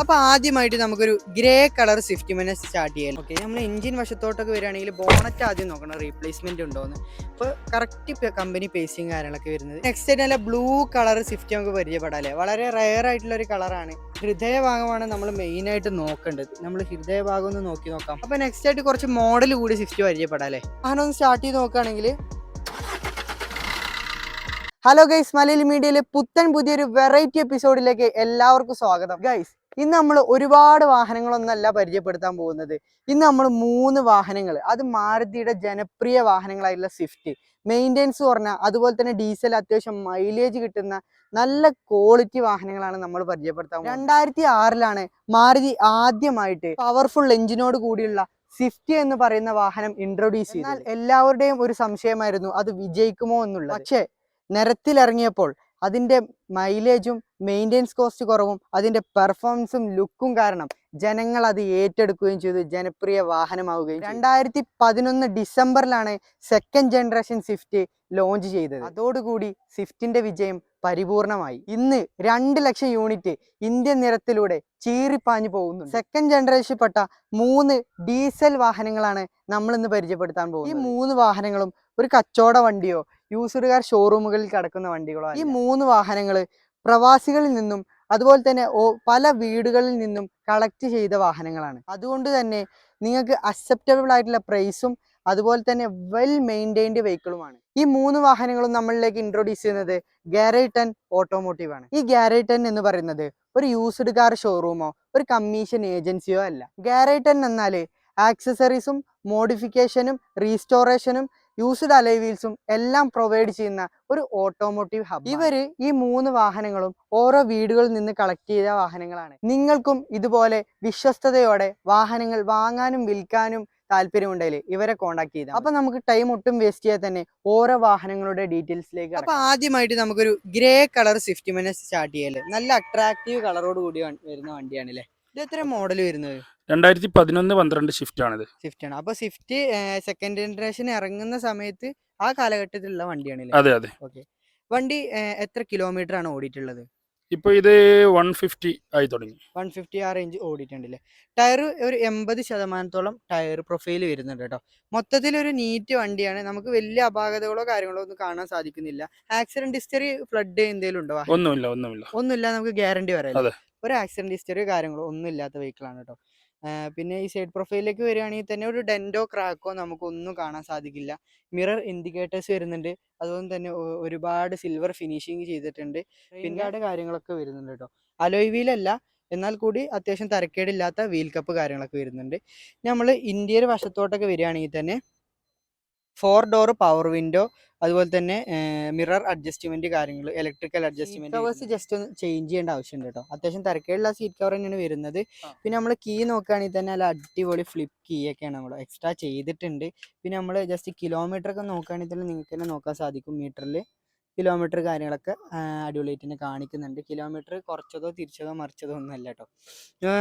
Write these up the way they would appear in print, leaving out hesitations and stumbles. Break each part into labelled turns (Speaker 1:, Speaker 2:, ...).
Speaker 1: അപ്പോൾ ആദ്യമായിട്ട് നമുക്കൊരു ഗ്രേ കളർ സ്വിഫ്റ്റ് മെന്നെ സ്റ്റാർട്ട് ചെയ്യാം. ഓക്കെ, നമ്മൾ എഞ്ചിൻ വശത്തോട്ടൊക്കെ വരികയാണെങ്കിൽ ബോണറ്റ് ആദ്യം നോക്കണം റീപ്ലേസ്മെന്റ് ഉണ്ടോയെന്ന്. അപ്പോൾ കറക്റ്റ് കമ്പനി പേസിങ് കാര്യങ്ങളൊക്കെ വരുന്നത്. നെക്സ്റ്റ് ആയിട്ട് നല്ല ബ്ലൂ കളർ സ്വിഫ്റ്റ് നമുക്ക് പരിചയപ്പെടാല്ലേ. വളരെ റയർ ആയിട്ടുള്ള ഒരു കളറാണ്. ഹൃദയഭാഗമാണ് നമ്മൾ മെയിനായിട്ട് നോക്കേണ്ടത്. നമ്മൾ ഹൃദയഭാഗം ഒന്ന് നോക്കാം. അപ്പോൾ നെക്സ്റ്റ് ആയിട്ട് കുറച്ച് മോഡൽ കൂടി സ്വിഫ്റ്റ് പരിചയപ്പെടാല്ലേ. അങ്ങനെ ഒന്ന് സ്റ്റാർട്ട് ചെയ്ത് നോക്കുകയാണെങ്കിൽ, ഹലോ ഗൈസ്, മലയാളി മീഡിയയിലെ പുതിയൊരു വെറൈറ്റി എപ്പിസോഡിലേക്ക് എല്ലാവർക്കും സ്വാഗതം. ഗൈസ്, ഇന്ന് നമ്മൾ ഒരുപാട് വാഹനങ്ങളൊന്നല്ല പരിചയപ്പെടുത്താൻ പോകുന്നത്. ഇന്ന് നമ്മൾ 3 വാഹനങ്ങൾ, അത് മാരുതിയുടെ ജനപ്രിയ വാഹനങ്ങളായിട്ടുള്ള സ്വിഫ്റ്റ്, മെയിൻ്റെനൻസ് കുറഞ്ഞ, അതുപോലെ തന്നെ ഡീസൽ അത്യാവശ്യം മൈലേജ് കിട്ടുന്ന നല്ല ക്വാളിറ്റി വാഹനങ്ങളാണ് നമ്മൾ പരിചയപ്പെടുത്താൻ പോകുന്നത്. 2006 മാരുതി ആദ്യമായിട്ട് പവർഫുൾ എഞ്ചിനോട് കൂടിയുള്ള സ്വിഫ്റ്റ് എന്ന് പറയുന്ന വാഹനം ഇൻട്രൊഡ്യൂസ് ചെയ്തു. എന്നാൽ എല്ലാവരുടെയും ഒരു സംശയമായിരുന്നു അത് വിജയിക്കുമോ എന്നുള്ളത്. പക്ഷേ നിരത്തിലിറങ്ങിയപ്പോൾ അതിൻ്റെ മൈലേജും മെയിൻ്റെനൻസ് കോസ്റ്റ് കുറവും അതിൻ്റെ പെർഫോമൻസും ലുക്കും കാരണം ജനങ്ങൾ അത് ഏറ്റെടുക്കുകയും ചെയ്തു, ജനപ്രിയ വാഹനമാവുകയും. 2011 ഡിസംബറിലാണ് സെക്കൻഡ് ജനറേഷൻ സ്വിഫ്റ്റ് ലോഞ്ച് ചെയ്തത്. അതോടുകൂടി സ്വിഫ്റ്റിന്റെ വിജയം പരിപൂർണമായി. ഇന്ന് 2 ലക്ഷം യൂണിറ്റ് ഇന്ത്യൻ നിരത്തിലൂടെ ചീറിപ്പാഞ്ഞു പോകുന്നു. സെക്കൻഡ് ജനറേഷൻ പെട്ട 3 ഡീസൽ വാഹനങ്ങളാണ് നമ്മൾ ഇന്ന് പരിചയപ്പെടുത്താൻ പോകുന്നത്. ഈ 3 വാഹനങ്ങളും ഒരു കച്ചവട വണ്ടിയോ യൂസ്ഡ് കാർ ഷോറൂമുകളിൽ കിടക്കുന്ന വണ്ടികളോ. ഈ 3 വാഹനങ്ങൾ പ്രവാസികളിൽ നിന്നും അതുപോലെ തന്നെ പല വീടുകളിൽ നിന്നും കളക്ട് ചെയ്ത വാഹനങ്ങളാണ്. അതുകൊണ്ട് തന്നെ നിങ്ങൾക്ക് അക്സെപ്റ്റബിൾ ആയിട്ടുള്ള പ്രൈസും അതുപോലെ തന്നെ വെൽ മെയിൻറ്റൈൻഡ് വെഹിക്കിളുമാണ്. ഈ 3 വാഹനങ്ങളും നമ്മളിലേക്ക് ഇൻട്രൊഡ്യൂസ് ചെയ്യുന്നത് ഗാരേറ്റൻ ഓട്ടോമോട്ടീവ് ആണ്. ഈ ഗാരേറ്റൻ എന്ന് പറയുന്നത് ഒരു യൂസ്ഡ് കാർ ഷോറൂമോ ഒരു കമ്മീഷൻ ഏജൻസിയോ അല്ല. ഗാരേറ്റൻ എന്നാൽ ആക്സസറീസും മോഡിഫിക്കേഷനും റീസ്റ്റോറേഷനും യൂസ്ഡ് അലോയ് വീൽസും എല്ലാം പ്രൊവൈഡ് ചെയ്യുന്ന ഒരു ഓട്ടോമോട്ടീവ് ഹബ്. ഇവര് ഈ 3 വാഹനങ്ങളും ഓരോ വീടുകളിൽ നിന്ന് കളക്ട് ചെയ്ത വാഹനങ്ങളാണ്. നിങ്ങൾക്കും ഇതുപോലെ വിശ്വസ്തയോടെ വാഹനങ്ങൾ വാങ്ങാനും വിൽക്കാനും താല്പര്യമുണ്ടെങ്കിൽ ഇവരെ കോൺടാക്ട് ചെയ്താൽ. അപ്പൊ നമുക്ക് ടൈം ഒട്ടും വേസ്റ്റ് ചെയ്യാതെ തന്നെ ഓരോ വാഹനങ്ങളുടെ ഡീറ്റെയിൽസിലേക്ക്. അപ്പൊ ആദ്യമായിട്ട് നമുക്കൊരു ഗ്രേ കളർ സ്വിഫ്റ്റ് മെന്നെ സ്റ്റാർട്ട് ചെയ്യല്ലേ. നല്ല അട്രാക്റ്റീവ് കളറോട് കൂടി വരുന്ന വണ്ടിയാണ് അല്ലേ. ഇത് എത്ര മോഡൽ വരുന്നത്?
Speaker 2: 2011-12 ഷിഫ്റ്റ് ആണിത്.
Speaker 1: സ്വിഫ്റ്റ് ആണ്. അപ്പൊ സ്വിഫ്റ്റ് സെക്കൻഡ് ജനറേഷൻ ഇറങ്ങുന്ന സമയത്ത് ആ കാലഘട്ടത്തിലുള്ള വണ്ടിയാണ്.
Speaker 2: അതെ അതെ.
Speaker 1: ഓക്കെ, വണ്ടി എത്ര കിലോമീറ്റർ ആണ് ഓടിയിട്ടുള്ളത്?
Speaker 2: ഇപ്പൊ ഇത് 150 ആയി തുടങ്ങി.
Speaker 1: 150 ആ റേഞ്ച് ഓടിയിട്ടുണ്ടല്ലേ. ടയർ ഒരു 80% ടയർ പ്രൊഫൈൽ വരുന്നുണ്ട് കേട്ടോ. മൊത്തത്തിൽ ഒരു നീറ്റ് വണ്ടിയാണ്. നമുക്ക് വലിയ അപാകതകളോ കാര്യങ്ങളോ ഒന്നും കാണാൻ സാധിക്കുന്നില്ല. ആക്സിഡന്റ് ഹിസ്റ്ററി ഫ്ലഡ് എന്തെങ്കിലും ഉണ്ടോ? ഒന്നുമില്ല നമുക്ക് ഗ്യാരണ്ടി പറയാം. ഒരു ആക്സിഡന്റ് ഹിസ്റ്ററിയോ കാര്യങ്ങളോ ഒന്നും ഇല്ലാത്ത വെഹിക്കിളാണ് കേട്ടോ. പിന്നെ ഈ സൈഡ് പ്രൊഫൈലിലേക്ക് വരികയാണെങ്കിൽ തന്നെ ഒരു ഡെൻറ്റോ ക്രാക്കോ നമുക്കൊന്നും കാണാൻ സാധിക്കില്ല. മിറർ ഇൻഡിക്കേറ്റേഴ്സ് വരുന്നുണ്ട്. അതുകൊണ്ട് തന്നെ ഒരുപാട് സിൽവർ ഫിനിഷിങ് ചെയ്തിട്ടുണ്ട്. പിൻകാട് കാര്യങ്ങളൊക്കെ വരുന്നുണ്ട് കേട്ടോ. അലോയ് വീലല്ല, എന്നാൽ കൂടി അത്യാവശ്യം തരക്കേടില്ലാത്ത വീൽ കപ്പ് കാര്യങ്ങളൊക്കെ വരുന്നുണ്ട്. നമ്മൾ ഇന്ത്യയുടെ വശത്തോട്ടൊക്കെ വരികയാണെങ്കിൽ തന്നെ 4 ഡോർ പവർ വിൻഡോ, അതുപോലെ തന്നെ മിറർ അഡ്ജസ്റ്റ്മെന്റ് കാര്യങ്ങൾ, ഇലക്ട്രിക്കൽ അഡ്ജസ്റ്റ്മെന്റ്. കവേഴ്സ് ജസ്റ്റ് ഒന്ന് ചേഞ്ച് ചെയ്യേണ്ട ആവശ്യമുണ്ട് കേട്ടോ. അത്യാവശ്യം തിരക്കേടുള്ള സീറ്റ് കവർ തന്നെയാണ് വരുന്നത്. പിന്നെ നമ്മൾ കീ നോക്കുകയാണെങ്കിൽ തന്നെ നല്ല അടിപൊളി ഫ്ലിപ്പ് കീ ഒക്കെയാണ് നമ്മൾ എക്സ്ട്രാ ചെയ്തിട്ടുണ്ട്. പിന്നെ നമ്മൾ ജസ്റ്റ് കിലോമീറ്റർ ഒക്കെ നോക്കുകയാണെങ്കിൽ തന്നെ നിങ്ങൾക്ക് തന്നെ നോക്കാൻ സാധിക്കും. മീറ്ററിൽ കിലോമീറ്റർ കാര്യങ്ങളൊക്കെ അടിപൊളിയായിട്ട് തന്നെ കാണിക്കുന്നുണ്ട്. കിലോമീറ്റർ കുറച്ചതോ തിരിച്ചതോ മറിച്ചതോ ഒന്നുമല്ല കേട്ടോ.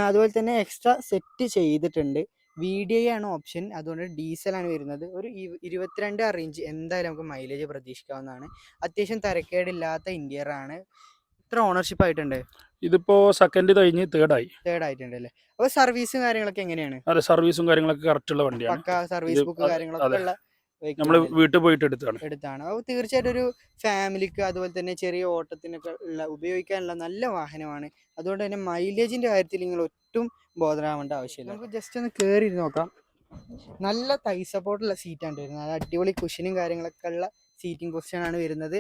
Speaker 1: അതുപോലെ തന്നെ എക്സ്ട്രാ സെറ്റ് ചെയ്തിട്ടുണ്ട്. VDI ആണ് ഓപ്ഷൻ, അതുകൊണ്ട് ഡീസലാണ് വരുന്നത്. ഒരു 22 റേഞ്ച് എന്തായാലും നമുക്ക് മൈലേജ് പ്രതീക്ഷിക്കാവുന്നതാണ്. അത്യാവശ്യം തരക്കേടില്ലാത്ത ഇന്റീരിയർ ആണ്. ഇത്ര ഓണർഷിപ്പ് ആയിട്ടുണ്ട്?
Speaker 2: ഇതിപ്പോ സെക്കൻഡ് കഴിഞ്ഞ് തേർഡ്
Speaker 1: ആയിട്ടുണ്ട് അല്ലേ. അപ്പോൾ സർവീസും കാര്യങ്ങളൊക്കെ എങ്ങനെയാണ്?
Speaker 2: അതെ, സർവീസും കാര്യങ്ങളൊക്കെ കറക്റ്റ് ഉള്ള വണ്ടിയാണ്.
Speaker 1: പക്ക സർവീസ് ബുക്ക് കാര്യങ്ങളൊക്കെ ഉള്ള
Speaker 2: നമ്മൾ വീട്ടിൽ പോയിട്ട് എടുത്താണ്.
Speaker 1: അപ്പോൾ തീർച്ചയായിട്ടും ഒരു ഫാമിലിക്ക് അതുപോലെ തന്നെ ചെറിയ ഓട്ടത്തിനൊക്കെ ഉപയോഗിക്കാനുള്ള നല്ല വാഹനമാണ്. അതുകൊണ്ട് തന്നെ മൈലേജിന്റെ കാര്യത്തിൽ നിങ്ങൾ ഒട്ടും ബോധരാവേണ്ട ആവശ്യമില്ല. നമുക്ക് ജസ്റ്റ് ഒന്ന് കയറി നോക്കാം. നല്ല തൈ സപ്പോർട്ടുള്ള സീറ്റാണ് വരുന്നത്. അത് അടിപൊളി കുഷനും കാര്യങ്ങളൊക്കെ ഉള്ള സീറ്റിംഗ് പൊസിഷനാണ് വരുന്നത്.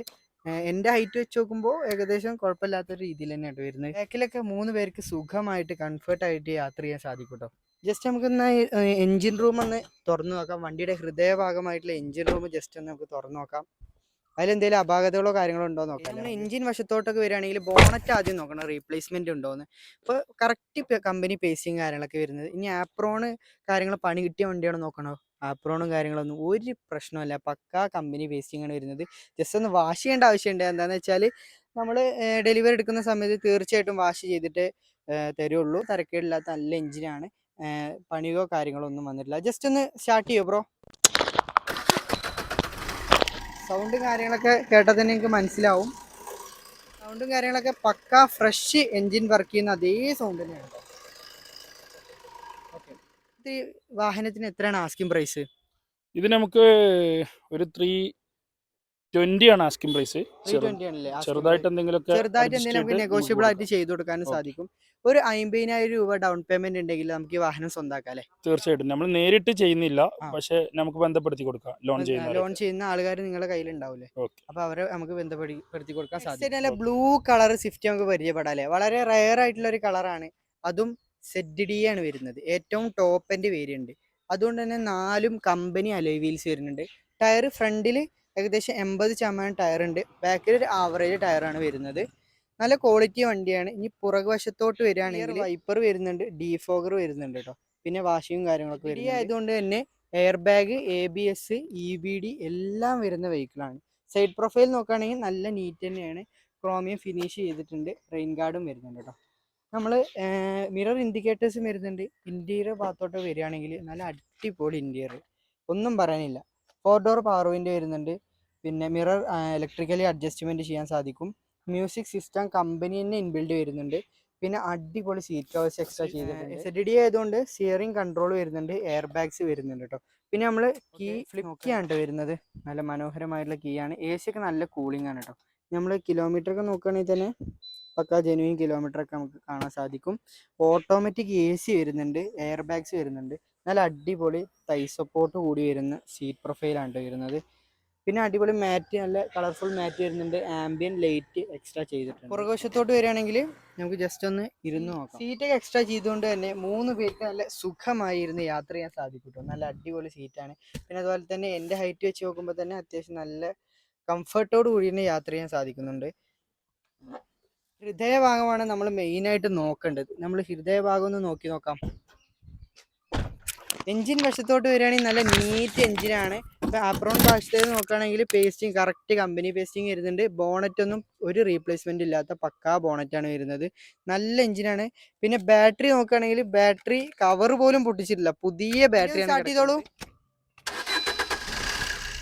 Speaker 1: എൻ്റെ ഹൈറ്റ് വെച്ച് നോക്കുമ്പോൾ ഏകദേശം കുഴപ്പമില്ലാത്ത രീതിയിൽ തന്നെയാണ് വരുന്നത്. ബാക്കിലൊക്കെ 3 പേർക്ക് സുഖമായിട്ട് കംഫർട്ടായിട്ട് യാത്ര ചെയ്യാൻ സാധിക്കും കേട്ടോ. ജസ്റ്റ് നമുക്കൊന്ന് എൻജിൻ റൂം ഒന്ന് തുറന്നു നോക്കാം. വണ്ടിയുടെ ഹൃദയഭാഗമായിട്ടുള്ള എൻജിൻ റൂം ജസ്റ്റ് ഒന്ന് നമുക്ക് തുറന്നു നോക്കാം. അതിലെന്തെങ്കിലും അപാകതകളോ കാര്യങ്ങളോ ഉണ്ടോ നോക്കാം. നമ്മൾ എഞ്ചിൻ വശത്തോട്ടൊക്കെ വരികയാണെങ്കിൽ ബോണറ്റ് ആദ്യം നോക്കണം റീപ്ലേസ്മെന്റ് ഉണ്ടോയെന്ന്. ഇപ്പോൾ കറക്റ്റ് കമ്പനി പേസിങ് കാര്യങ്ങളൊക്കെ വരുന്നത്. ഇനി ആപ്രോണ് കാര്യങ്ങൾ പണി കിട്ടിയ വണ്ടിയാണോ നോക്കണോ? ആപ്രോണും കാര്യങ്ങളൊന്നും ഒരു പ്രശ്നമല്ല, പക്കാ കമ്പനി പേസിങ് ആണ് വരുന്നത്. ജസ്റ്റ് ഒന്ന് വാഷ് ചെയ്യേണ്ട ആവശ്യമുണ്ട്. എന്താണെന്ന് വെച്ചാൽ നമ്മൾ ഡെലിവറി എടുക്കുന്ന സമയത്ത് തീർച്ചയായിട്ടും വാഷ് ചെയ്തിട്ട് തരുള്ളൂ. തരക്കേടില്ലാത്ത നല്ല എഞ്ചിനാണ്. പണിയോ കാര്യങ്ങളോ ഒന്നും വന്നിട്ടില്ല. ജസ്റ്റ് ഒന്ന് സ്റ്റാർട്ട് ചെയ്യോ ബ്രോ? സൗണ്ടും കാര്യങ്ങളൊക്കെ കേട്ടാൽ തന്നെ എനിക്ക് മനസ്സിലാവും. സൗണ്ടും കാര്യങ്ങളൊക്കെ പക്ക ഫ്രഷ് എൻജിൻ വർക്ക് ചെയ്യുന്ന അതേ സൗണ്ട് തന്നെയാണ്. ഈ വാഹനത്തിന് എത്രയാണ് ആസ്കിംഗ് പ്രൈസ്?
Speaker 2: ഇത് നമുക്ക് ഒരു 320 ആണ് ആസ്കിംഗ് പ്രൈസ്.
Speaker 1: 320 ആണല്ലേ
Speaker 2: ചെറുതായിട്ട് എന്തെങ്കിലുമൊക്കെ
Speaker 1: ചെറുതായിട്ട്
Speaker 2: adjust
Speaker 1: എന്തെങ്കിലും നമുക്ക്
Speaker 2: ചെയ്തിട്ട് നമുക്ക്
Speaker 1: നെഗോഷ്യബിൾ ആയിട്ട്
Speaker 2: കൊടുക്കാം.
Speaker 1: ചെയ്തു കൊടുക്കാനും
Speaker 2: Okay.
Speaker 1: സാധിക്കും. ഒരു 50,000 രൂപ ഡൗൺ പേയ്മെന്റ് ഉണ്ടെങ്കിൽ നമുക്ക് ഈ വാഹനം സ്വന്താക്കാം അല്ലേ?
Speaker 2: തീർച്ചയായിട്ടും നമ്മൾ നേരിട്ട് ചെയ്യുന്നില്ല,
Speaker 1: ആ.
Speaker 2: പക്ഷെ നമുക്ക് ബന്ധപ്പെടുത്തി കൊടുക്കാം ലോൺ
Speaker 1: ലോൺ
Speaker 2: ചെയ്യുന്നവരൊക്കെ.
Speaker 1: ചെയ്യുന്ന ആൾക്കാർ നിങ്ങളുടെ കയ്യിലുണ്ടാവില്ലേ?
Speaker 2: ഓക്കെ.
Speaker 1: അപ്പൊ അവരെ നമുക്ക് ബന്ധപ്പെടുത്തി കൊടുക്കാൻ സാധിക്കും. നല്ല ബ്ലൂ കളർ സ്വിഫ്റ്റ് നമുക്ക് പരിചയപ്പെടാം അല്ലേ? വളരെ റയർ ആയിട്ടുള്ള ഒരു കളറാണ്. അതും ZD ആണ് വരുന്നത്. ഏറ്റവും ടോപ്പ് എൻഡ് വേരിയന്റ്. അതുകൊണ്ട് തന്നെ 4 കമ്പനി അലോയ് വീൽസ് വരുന്നുണ്ട്. ടയർ ഫ്രണ്ടിൽ ഏകദേശം 80% ടയർ ഉണ്ട്. ബാക്കിൽ ഒരു ആവറേജ് ടയറാണ് വരുന്നത്. നല്ല ക്വാളിറ്റി വണ്ടിയാണ്. ഇനി പുറകുവശത്തോട്ട് വരികയാണെങ്കിൽ വൈപ്പർ വരുന്നുണ്ട്, ഡീഫോഗർ വരുന്നുണ്ട് കേട്ടോ. പിന്നെ വാഷിങ്ങും കാര്യങ്ങളൊക്കെ വരുന്നുണ്ട്. ആയതുകൊണ്ട് തന്നെ എയർ ബാഗ്, ABS, EBD എല്ലാം വരുന്ന വെഹിക്കിളാണ്. സൈഡ് പ്രൊഫൈൽ നോക്കുകയാണെങ്കിൽ നല്ല നീറ്റ് തന്നെയാണ്. ക്രോമിയം ഫിനിഷ് ചെയ്തിട്ടുണ്ട്. റെയിൻ ഗാർഡും വരുന്നുണ്ട് കേട്ടോ. നമ്മൾ മിറർ ഇൻഡിക്കേറ്റേഴ്സും വരുന്നുണ്ട്. ഇന്റീരിയർ ഭാഗത്തോട്ട് വരികയാണെങ്കിൽ നല്ല അടിപൊളി ഇന്റീരിയർ, ഒന്നും പറയാനില്ല. 4 ഡോർ പവർ വിൻഡോ വരുന്നുണ്ട്. പിന്നെ മിറർ ഇലക്ട്രിക്കലി അഡ്ജസ്റ്റ്മെന്റ് ചെയ്യാൻ സാധിക്കും. മ്യൂസിക് സിസ്റ്റം കമ്പനി തന്നെ ഇൻബിൽഡ് വരുന്നുണ്ട്. പിന്നെ അടിപൊളി സീറ്റ് കവേഴ്സ് എക്സ്ട്രാ ചെയ്തിട്ടുണ്ട്. ZD ആയതുകൊണ്ട് സ്റ്റിയറിംഗ് കൺട്രോൾ വരുന്നുണ്ട്, എയർ ബാഗ്സ് വരുന്നുണ്ട് കേട്ടോ. പിന്നെ നമ്മൾ കീ ഫ്ലിപ്പ് കീ ആണ് വരുന്നത്. നല്ല മനോഹരമായിട്ടുള്ള കീ ആണ്. AC ഒക്കെ നല്ല കൂളിംഗ് ആണ് കേട്ടോ. നമ്മൾ കിലോമീറ്റർ ഒക്കെ നോക്കുകയാണെങ്കിൽ തന്നെ പക്കാ ജെനുവിൻ കിലോമീറ്റർ ഒക്കെ നമുക്ക് കാണാൻ സാധിക്കും. ഓട്ടോമാറ്റിക് AC വരുന്നുണ്ട്, എയർ ബാഗ്സ് വരുന്നുണ്ട്. നല്ല അടിപൊളി തൈ സപ്പോർട്ട് കൂടി വരുന്ന സീറ്റ് പ്രൊഫൈലാണ് വരുന്നത്. പിന്നെ അടിപൊളി മാറ്റ്, നല്ല കളർഫുൾ മാറ്റ് വരുന്നുണ്ട്. ആംബിയൻ ലൈറ്റ് എക്സ്ട്രാ ചെയ്തിട്ടുണ്ട്. പുറകുവശത്തോട്ട് വരികയാണെങ്കിൽ നമുക്ക് ജസ്റ്റ് ഒന്ന് ഇരുന്ന് നോക്കാം. സീറ്റൊക്കെ എക്സ്ട്രാ ചെയ്തുകൊണ്ട് തന്നെ 3 പേർക്ക് നല്ല സുഖമായി ഇരുന്ന് യാത്ര ചെയ്യാൻ സാധിക്കും. നല്ല അടിപൊളി സീറ്റാണ്. പിന്നെ അതുപോലെ തന്നെ എൻ്റെ ഹൈറ്റ് വെച്ച് നോക്കുമ്പോൾ തന്നെ അത്യാവശ്യം നല്ല കംഫർട്ടോട് കൂടി തന്നെ യാത്ര ചെയ്യാൻ സാധിക്കുന്നുണ്ട്. ഹൃദയഭാഗമാണ് നമ്മൾ മെയിനായിട്ട് നോക്കേണ്ടത്. നമ്മൾ ഹൃദയഭാഗം ഒന്ന് നോക്കി നോക്കാം. എഞ്ചിൻ വശത്തോട്ട് വരികയാണെങ്കിൽ നല്ല നീറ്റ് എഞ്ചിനാണ്. ഇപ്പം അപ്രോൺ ഭാഗത്തേക്ക് നോക്കുകയാണെങ്കിൽ പേസ്റ്റിംഗ് കറക്റ്റ് കമ്പനി പേസ്റ്റിംഗ് വരുന്നുണ്ട്. ബോണറ്റൊന്നും ഒരു റീപ്ലേസ്മെന്റ് ഇല്ലാത്ത പക്കാ ബോണറ്റാണ് വരുന്നത്. നല്ല എഞ്ചിനാണ്. പിന്നെ ബാറ്ററി നോക്കുകയാണെങ്കിൽ ബാറ്ററി കവർ പോലും പൊട്ടിച്ചിട്ടില്ല, പുതിയ ബാറ്ററി സ്റ്റാർട്ട് ചെയ്തോളൂ.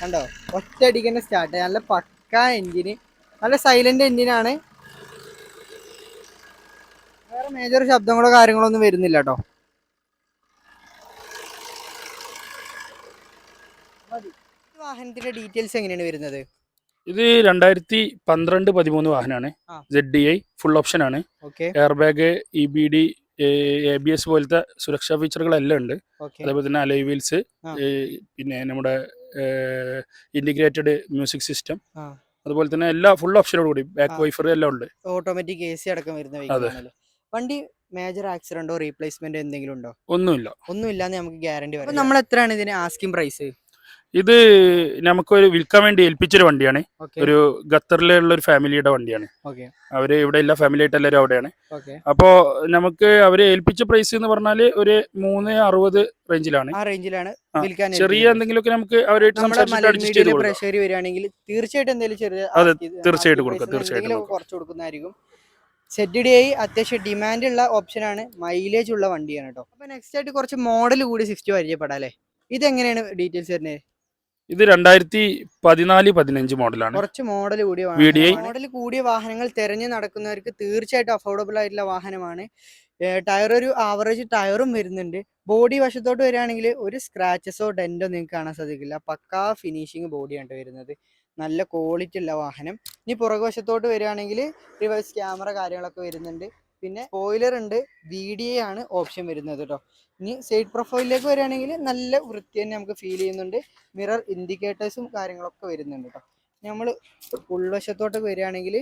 Speaker 1: കണ്ടോ, ഒറ്റയടിക്ക് തന്നെ സ്റ്റാർട്ട്. നല്ല പക്കാ എഞ്ചിന്, നല്ല സൈലന്റ് എഞ്ചിനാണ്. വേറെ മേജർ ശബ്ദങ്ങളോ കാര്യങ്ങളോ ഒന്നും വരുന്നില്ല കേട്ടോ. വാഹനത്തിന്റെ ഡീറ്റെയിൽസ് എങ്ങനെയാണ് വരുന്നത്?
Speaker 2: ഇത് 2012-13 വാഹനമാണ്. ZDI ഫുൾ ഓപ്ഷൻ ആണ്. എയർ ബാഗ്, EBD, ABS പോലത്തെ സുരക്ഷാ ഫീച്ചറുകളെല്ലാം ഉണ്ട്. അതേപോലെ തന്നെ അലോയ് വീൽസ്, പിന്നെ നമ്മുടെ ഇന്റഗ്രേറ്റഡ് മ്യൂസിക് സിസ്റ്റം, അതുപോലെ തന്നെ എല്ലാ ഫുൾ ഓപ്ഷനോട് കൂടി ബാക്ക് വൈഫർ എല്ലാം ഉണ്ട്.
Speaker 1: ഓട്ടോമാറ്റിക് AC അടക്കം വരുന്ന വണ്ടി. മേജർ ആക്സിഡന്റോ റീപ്ലേസ്മെന്റ് എന്തെങ്കിലും ഉണ്ടോ? ഒന്നുമില്ലാന്ന് നമുക്ക് ഗ്യാരണ്ടി പറയാം. നമ്മൾ എത്രയാണ് ഇതിന് ആസ്കിംഗ് പ്രൈസ്?
Speaker 2: ഇത് നമുക്കൊരു വിൽക്കാൻ വേണ്ടി ഏൽപ്പിച്ചൊരു വണ്ടിയാണ്. ഒരു ഖത്തറിലുള്ള ഒരു ഫാമിലിയുടെ വണ്ടിയാണ്. അവര് ഇവിടെ ഇല്ല, ഫാമിലി ആയിട്ട് എല്ലാവരും അവിടെയാണ്. അപ്പോ നമുക്ക് അവരെ ഏൽപ്പിച്ച പ്രൈസ് എന്ന് പറഞ്ഞാല് ഒരു 360 റേഞ്ചിലാണ്. ചെറിയ എന്തെങ്കിലുമൊക്കെ നമുക്ക് അവരായിട്ട് സംസാരിച്ചിട്ട് അഡ്ജസ്റ്റ് ചെയ്ത് കൊടുക്കാം. തീർച്ചയായിട്ടും കൊടുക്കാം.
Speaker 1: കുറച്ച് കൊടുക്കുന്നതായിരിക്കും. ZDI അത്യാവശ്യം ഡിമാൻഡ് ഉള്ള ഓപ്ഷനാണ്, മൈലേജ് ഉള്ള വണ്ടിയാണ് കേട്ടോ. അപ്പൊ നെക്സ്റ്റ് ആയിട്ട് കുറച്ച് മോഡൽ കൂടി സ്വിഫ്റ്റ് പരിചയപ്പെടാം അല്ലേ? ഇതെങ്ങനെയാണ് ഡീറ്റെയിൽസ് വരുന്നത്?
Speaker 2: ഇത് 2014-15 മോഡലാണ്.
Speaker 1: കുറച്ച് മോഡൽ കൂടിയ വാഹനങ്ങൾ തിരഞ്ഞു നടക്കുന്നവർക്ക് തീർച്ചയായിട്ടും അഫോർഡബിൾ ആയിട്ടുള്ള വാഹനമാണ്. ടയർ ഒരു ആവറേജ് ടയറും വരുന്നുണ്ട്. ബോഡി വശത്തോട്ട് വരികയാണെങ്കിൽ ഒരു സ്ക്രാച്ചസോ ഡെന്റോ നിങ്ങൾക്ക് കാണാൻ സാധിക്കില്ല. പക്കാ ഫിനിഷിങ് ബോഡിയാണ് വരുന്നത്. നല്ല ക്വാളിറ്റി ഉള്ള വാഹനം. ഇനി പുറകുവശത്തോട്ട് വരികയാണെങ്കിൽ റിവേഴ്സ് ക്യാമറ കാര്യങ്ങളൊക്കെ വരുന്നുണ്ട്. പിന്നെ സ്പോയിലർ ഉണ്ട്. VDA ആണ് ഓപ്ഷൻ വരുന്നത് കേട്ടോ. ഇനി സൈഡ് പ്രൊഫൈലിലേക്ക് വരികയാണെങ്കിൽ നല്ല വൃത്തി തന്നെ നമുക്ക് ഫീൽ ചെയ്യുന്നുണ്ട്. മിറർ ഇൻഡിക്കേറ്റേഴ്സും കാര്യങ്ങളൊക്കെ വരുന്നുണ്ട് കേട്ടോ. നമ്മൾ ഉൾവശത്തോട്ട് വരികയാണെങ്കിൽ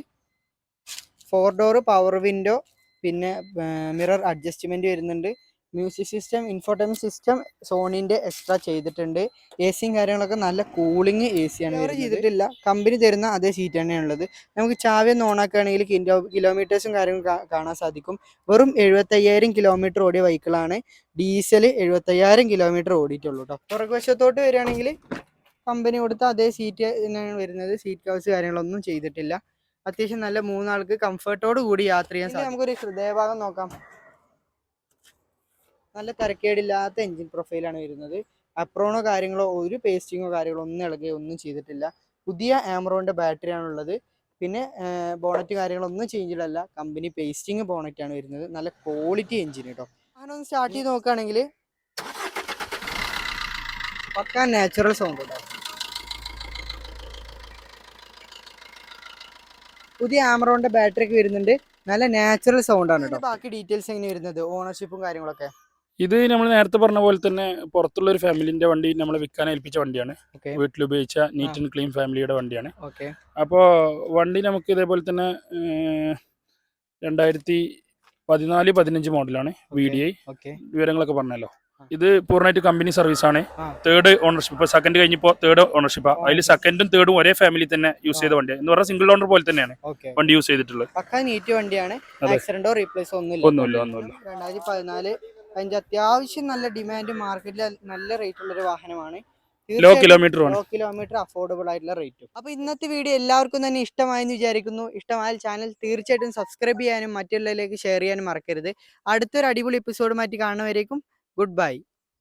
Speaker 1: 4 ഡോർ പവർ വിൻഡോ, പിന്നെ മിറർ അഡ്ജസ്റ്റ്മെന്റ് വരുന്നുണ്ട്. മ്യൂസിക് സിസ്റ്റം, ഇൻഫോർടൈൻമെന്റ് സിസ്റ്റം സോണിന്റെ എക്സ്ട്രാ ചെയ്തിട്ടുണ്ട്. ACയും കാര്യങ്ങളൊക്കെ നല്ല കൂളിംഗ് AC ആണ് ചെയ്തിട്ടില്ല. കമ്പനി തരുന്ന അതേ സീറ്റ് തന്നെയാണുള്ളത്. നമുക്ക് ചാവി ഒന്ന് ഓണാക്കുകയാണെങ്കിൽ കിലോമീറ്റേഴ്സും കാര്യങ്ങളും കാണാൻ സാധിക്കും. വെറും 75,000 കിലോമീറ്റർ ഓടിയ വെഹിക്കിളാണ്. ഡീസൽ 75,000 കിലോമീറ്റർ ഓടിയിട്ടുള്ളൂ കേട്ടോ. പുറകുവശത്തോട്ട് വരികയാണെങ്കിൽ കമ്പനി കൊടുത്ത അതേ സീറ്റ് തന്നെയാണ് വരുന്നത്. സീറ്റ് കവേഴ്സ് കാര്യങ്ങളൊന്നും ചെയ്തിട്ടില്ല. അത്യാവശ്യം നല്ല 3 ആൾക്ക് കംഫർട്ടോട് കൂടി യാത്ര ചെയ്യാൻ സാധിക്കും. നമുക്കൊരു ഹൃദയഭാഗം നോക്കാം. നല്ല തരക്കേടില്ലാത്ത എഞ്ചിൻ പ്രൊഫൈലാണ് വരുന്നത്. അപ്രോണോ കാര്യങ്ങളോ ഒരു പേസ്റ്റിങ്ങോ കാര്യങ്ങളോ ഒന്നും ഇളകുകയോ ഒന്നും ചെയ്തിട്ടില്ല. പുതിയ ആമറോണിന്റെ ബാറ്ററി ആണുള്ളത്. പിന്നെ ബോണറ്റ് കാര്യങ്ങളൊന്നും ചേഞ്ചിലല്ല, കമ്പനി പേസ്റ്റിങ് ബോണറ്റ് ആണ് വരുന്നത്. നല്ല ക്വാളിറ്റി എഞ്ചിൻ കേട്ടോ. അങ്ങനെ ഒന്ന് സ്റ്റാർട്ട് ചെയ്ത് നോക്കുകയാണെങ്കിൽ പക്കാ നാച്ചുറൽ സൗണ്ട് കേട്ടോ. പുതിയ ആമറോണിന്റെ ബാറ്ററി ഒക്കെ വരുന്നുണ്ട്. നല്ല നാച്ചുറൽ സൗണ്ട് ആണ് കേട്ടോ. ബാക്കി ഡീറ്റെയിൽസ് എങ്ങനെ വരുന്നത്, ഓണർഷിപ്പും കാര്യങ്ങളൊക്കെ?
Speaker 2: ഇത് നമ്മൾ നേരത്തെ പറഞ്ഞ പോലെ തന്നെ പുറത്തുള്ള ഒരു ഫാമിലിന്റെ വണ്ടി നമ്മൾ വിൽക്കാൻ ഏൽപ്പിച്ച വണ്ടിയാണ്. വീട്ടിൽ ഉപയോഗിച്ച നീറ്റ് ആൻഡ് ക്ലീൻ ഫാമിലിയുടെ വണ്ടിയാണ്. അപ്പോൾ വണ്ടി നമുക്ക് ഇതേപോലെ തന്നെ 2014-15 മോഡലാണ്. VDI വിവരങ്ങളൊക്കെ പറഞ്ഞല്ലോ. ഇത് പൂർണ്ണമായിട്ട് കമ്പനി സർവീസ് ആണ്. തേർഡ് ഓണർഷിപ്പ്, ഇപ്പോൾ സെക്കൻഡ് കഴിഞ്ഞപ്പോൾ തേർഡ് ഓണർഷിപ്പാണ്. അതിൽ സെക്കൻഡും തേർഡും ഒരേ ഫാമിലി തന്നെ യൂസ് ചെയ്ത വണ്ടിയാണ്. എന്ന് പറഞ്ഞാൽ സിംഗിൾ ഓണർ പോലെ തന്നെയാണ് വണ്ടി യൂസ് ചെയ്തിട്ടുള്ളത്.
Speaker 1: നീറ്റ് വണ്ടിയാണ്. ആക്സിഡന്റോ റീപ്ലേസോ ഒന്നുമില്ല. 2014 അതിന്റെ അത്യാവശ്യം നല്ല ഡിമാൻഡ്, മാർക്കറ്റിൽ നല്ല റേറ്റ് ഉള്ള ഒരു വാഹനമാണ്.
Speaker 2: ലോ കിലോമീറ്റർ
Speaker 1: അഫോർഡബിൾ ആയിട്ടുള്ള റേറ്റും. അപ്പൊ ഇന്നത്തെ വീഡിയോ എല്ലാവർക്കും തന്നെ ഇഷ്ടമായെന്ന് വിചാരിക്കുന്നു. ഇഷ്ടമായാൽ ചാനൽ തീർച്ചയായിട്ടും സബ്സ്ക്രൈബ് ചെയ്യാനും മറ്റുള്ളവരിലേക്ക് ഷെയർ ചെയ്യാനും മറക്കരുത്. അടുത്തൊരു അടിപൊളി എപ്പിസോഡ് മാറ്റി കാണുന്നവരേക്കും ഗുഡ് ബൈ.